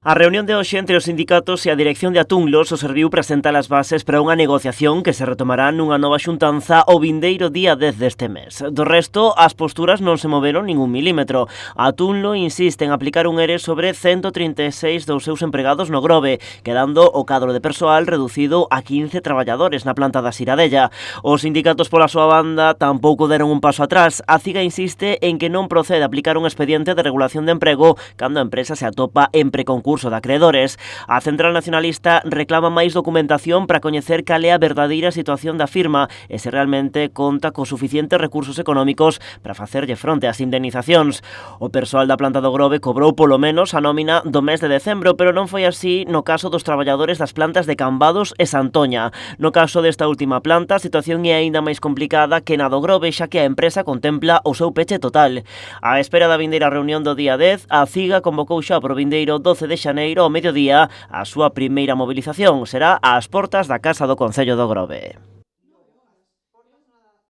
A reunión de hoxe entre os sindicatos e a dirección de Atunlos o serviu presentar as bases para unha negociación que se retomará nunha nova xuntanza o vindeiro día 10 deste mes. Do resto, as posturas non se moveron ningún milímetro. Atunlo insiste en aplicar un ERE sobre 136 dos seus empregados no Grove, quedando o cadro de persoal reducido a 15 traballadores na planta da Siradella. Os sindicatos pola súa banda tampouco deron un paso atrás. A CIGA insiste en que non procede aplicar un expediente de regulación de emprego cando a empresa se atopa en preconcurso de acreedores. A Central Nacionalista reclama máis documentación para coñecer cal é a verdadeira situación da firma e se realmente conta co suficientes recursos económicos para facerlle fronte ás indemnizacións. O persoal da planta do Grove cobrou polo menos a nómina do mes de decembro, pero non foi así no caso dos traballadores das plantas de Cambados e Santoña. No caso desta última planta, a situación é aínda máis complicada que na do Grove, xa que a empresa contempla o seu peche total. A espera da vindeira reunión do día 10, a CIGA convocou xa para o vindeiro 12 de xaneiro ao mediodía a súa primeira movilización. Será ás portas da Casa do Concello do Grove.